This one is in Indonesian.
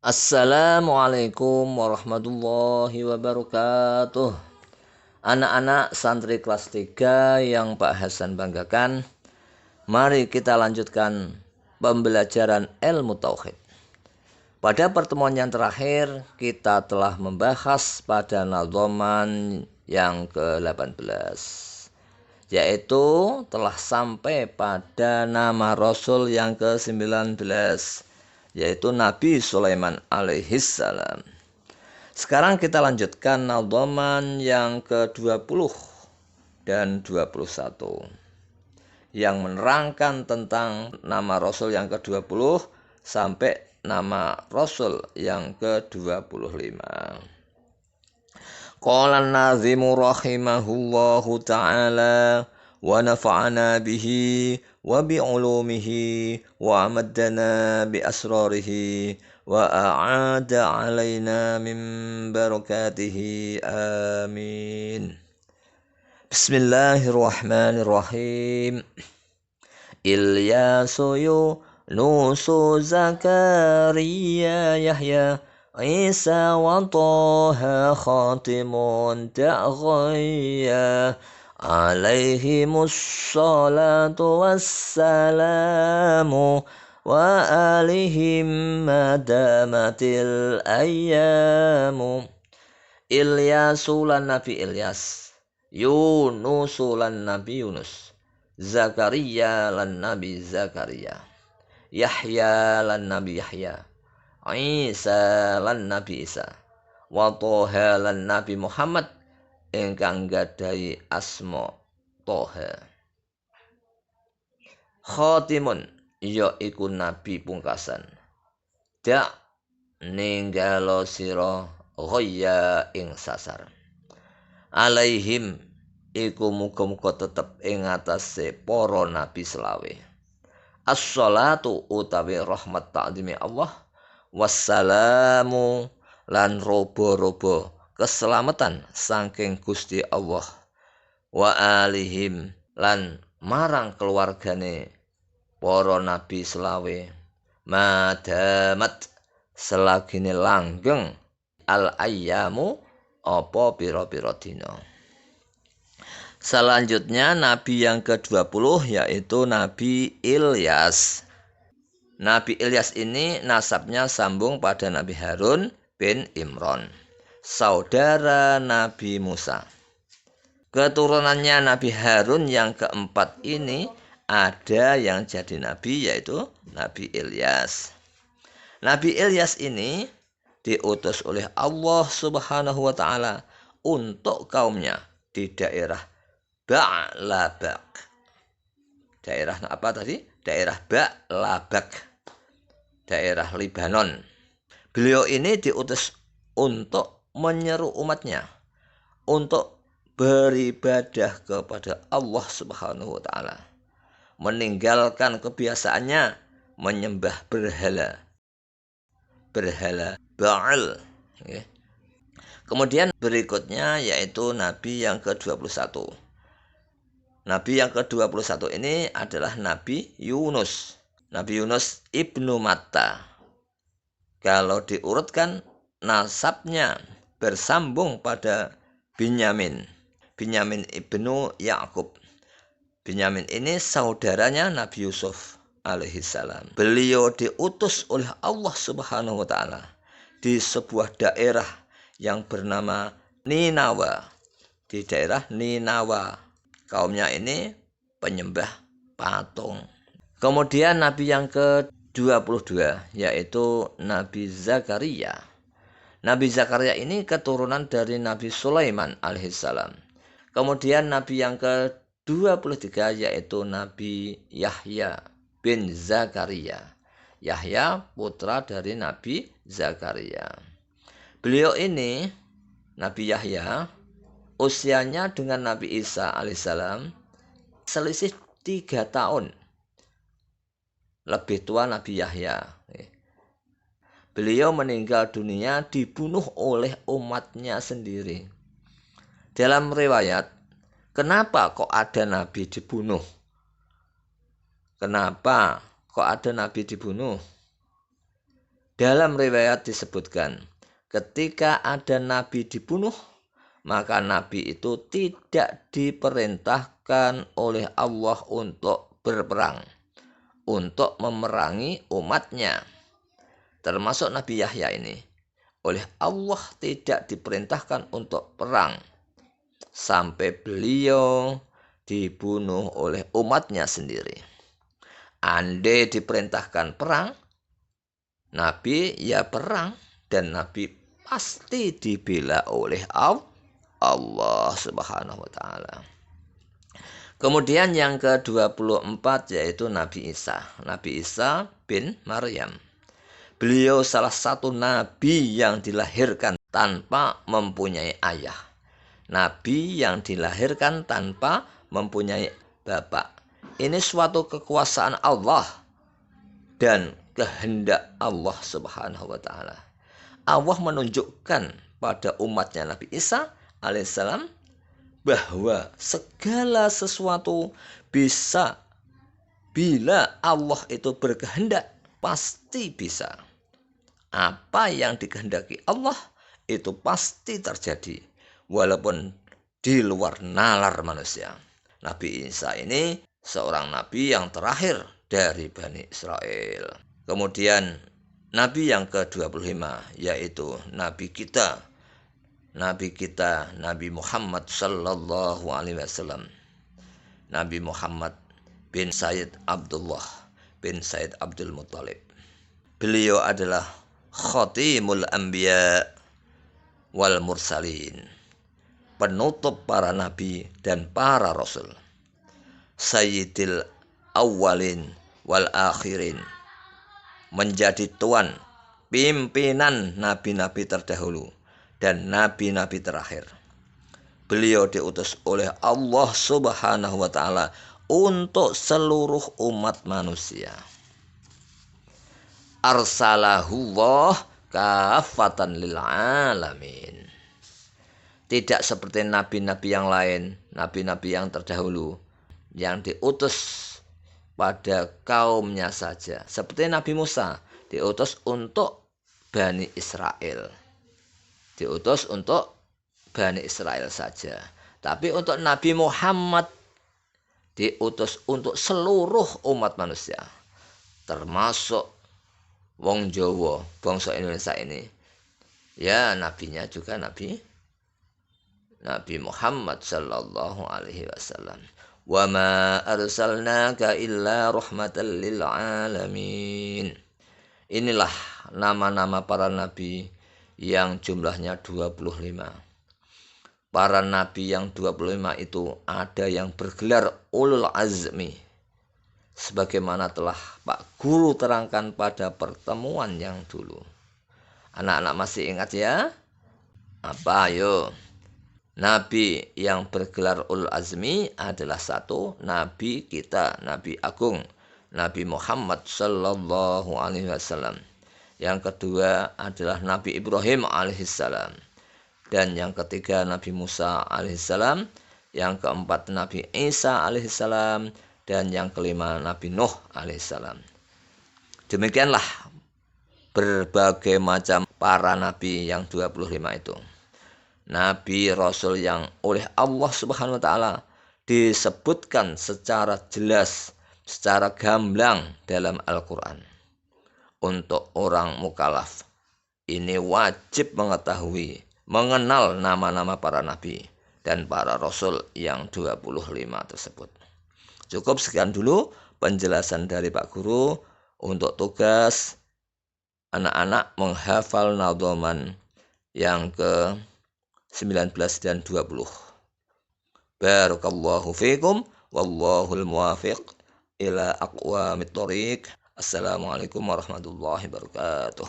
Assalamualaikum warahmatullahi wabarakatuh. Anak-anak santri kelas 3 yang Pak Hasan banggakan, mari kita lanjutkan pembelajaran ilmu tauhid. Pada pertemuan yang terakhir, kita telah membahas pada nadhaman yang ke-18, yaitu telah sampai pada nama Rasul yang ke-19, yaitu Nabi Sulaiman alaihissalam. Sekarang kita lanjutkan nadhaman yang ke-20 dan 21 yang menerangkan tentang nama Rasul yang ke-20 sampai nama Rasul yang ke-25. Qala an-nazimu rahimahullahu ta'ala wa nafa'ana bihi wa bi'ulumihi wa amaddana bi asrarihi wa a'ada alaina min barakatihi amin. Bismillahirrahmanirrahim. Ilyasu Yunusu Zakaria Yahya Isa wa Taha khatimun ta'ghayya alaihimus salatu wassalamu wa alihim madamatil ayyamu. Ilyasu lan Nabi Ilyas, Yunusu lan Nabi Yunus, Zakaria lan Nabi Zakaria, Yahya lan Nabi Yahya, Isa lan Nabi Isa, wa Toha lan Nabi Muhammad ingkang gadhahi asma Toha. Khatimun ya iku nabi pungkasan. Dak ninggalo sira ghaya ing sasar. Alaihim iku muga-muga tetep ing atase para nabi selawe. As-salatu utawi rahmat ta'zimi Allah, wassalamu lan robo-robo keselamatan saking Gusti Allah, wa alihim lan marang keluargane para nabi selawe, madamat selagine langgeng al ayyamu apa pira-pira dina. Selanjutnya Nabi yang ke-20 yaitu Nabi Ilyas. Nabi Ilyas ini nasabnya sambung pada Nabi Harun bin Imran, saudara Nabi Musa. Keturunannya Nabi Harun yang keempat ini ada yang jadi nabi yaitu Nabi Ilyas. Nabi Ilyas ini diutus oleh Allah Subhanahu wa taala untuk kaumnya di daerah Ba'labak. Daerah apa tadi? Daerah Ba'labak. Daerah Libanon. Beliau ini diutus untuk menyeru umatnya untuk beribadah kepada Allah Subhanahu wa taala. Meninggalkan kebiasaannya menyembah berhala. Berhala Ba'al. Kemudian berikutnya yaitu Nabi yang ke-21. Nabi yang ke-21 ini adalah Nabi Yunus. Nabi Yunus ibnu Matta. Kalau diurutkan nasabnya bersambung pada Binyamin. Binyamin ibnu Ya'qub. Binyamin ini saudaranya Nabi Yusuf alaihissalam. Beliau diutus oleh Allah Subhanahu wa taala di sebuah daerah yang bernama Ninawa. Di daerah Ninawa, kaumnya ini penyembah patung. Kemudian Nabi yang ke-22 yaitu Nabi Zakaria. Nabi Zakaria ini keturunan dari Nabi Sulaiman alaihissalam. Kemudian Nabi yang ke-23 yaitu Nabi Yahya bin Zakaria. Yahya putra dari Nabi Zakaria. Beliau ini, Nabi Yahya, usianya dengan Nabi Isa alaihissalam selisih 3 tahun. Lebih tua Nabi Yahya. Beliau meninggal dunia dibunuh oleh umatnya sendiri. Dalam riwayat, kenapa kok ada Nabi dibunuh? Kenapa kok ada Nabi dibunuh? Dalam riwayat disebutkan, ketika ada nabi dibunuh, maka nabi itu tidak diperintahkan oleh Allah untuk berperang, untuk memerangi umatnya. Termasuk Nabi Yahya ini, oleh Allah tidak diperintahkan untuk perang, sampai beliau dibunuh oleh umatnya sendiri. Andai diperintahkan perang, Nabi ya perang, dan Nabi pasti dibela oleh Allah Subhanahu wa taala. Kemudian yang ke-24 yaitu Nabi Isa. Nabi Isa bin Maryam. Beliau salah satu nabi yang dilahirkan tanpa mempunyai ayah. Nabi yang dilahirkan tanpa mempunyai bapak. Ini suatu kekuasaan Allah dan kehendak Allah Subhanahu wa taala. Allah menunjukkan pada umatnya Nabi Isa alaihissalam bahwa segala sesuatu bisa, bila Allah itu berkehendak, pasti bisa. Apa yang dikehendaki Allah itu pasti terjadi, walaupun di luar nalar manusia. Nabi Isa ini seorang nabi yang terakhir dari Bani Israel. Kemudian nabi yang ke-25 yaitu nabi kita Nabi Muhammad sallallahu alaihi wasallam. Nabi Muhammad bin Sayyid Abdullah bin Sayyid Abdul Muttalib. Beliau adalah khatimul anbiya wal mursalin, penutup para nabi dan para rasul, sayyidil awwalin wal akhirin, menjadi tuan pimpinan nabi-nabi terdahulu dan nabi-nabi terakhir. Beliau diutus oleh Allah Subhanahu wa taala untuk seluruh umat manusia. Arsalahullah kafatan lil alamin. Tidak seperti nabi-nabi yang lain, nabi-nabi yang terdahulu yang diutus pada kaumnya saja. Seperti Nabi Musa diutus untuk Bani Israel. Diutus untuk Bani Israel saja. Tapi untuk Nabi Muhammad diutus untuk seluruh umat manusia. Termasuk wong Jawa, bangsa Indonesia ini. Ya, nabinya juga Nabi Muhammad sallallahu alaihi wasallam. Wa ma arsalnaka illa rahmatan lil alamin. Inilah nama-nama para nabi yang jumlahnya 25. Para nabi yang 25 itu ada yang bergelar ulul azmi, sebagaimana telah Pak Guru terangkan pada pertemuan yang dulu. Anak-anak masih ingat ya? Apa ayo? Nabi yang bergelar ulul azmi adalah satu, nabi kita, Nabi Agung, Nabi Muhammad sallallahu alaihi wasallam. Yang kedua adalah Nabi Ibrahim alaihissalam. Dan yang ketiga Nabi Musa alaihissalam. Yang keempat Nabi Isa alaihissalam. Dan yang kelima Nabi Nuh alaihissalam. Demikianlah berbagai macam para nabi yang 25 itu. Nabi Rasul yang oleh Allah Subhanahu wa taala disebutkan secara jelas, secara gamblang dalam Al-Quran. Untuk orang mukallaf ini wajib mengetahui, mengenal nama-nama para nabi dan para rasul yang 25 tersebut. Cukup sekian dulu penjelasan dari Pak Guru untuk tugas anak-anak menghafal nadhaman yang ke-19 dan 20. Barakallahu fiikum wallahul muwafiq ila aqwamit thoriq. Assalamualaikum warahmatullahi wabarakatuh.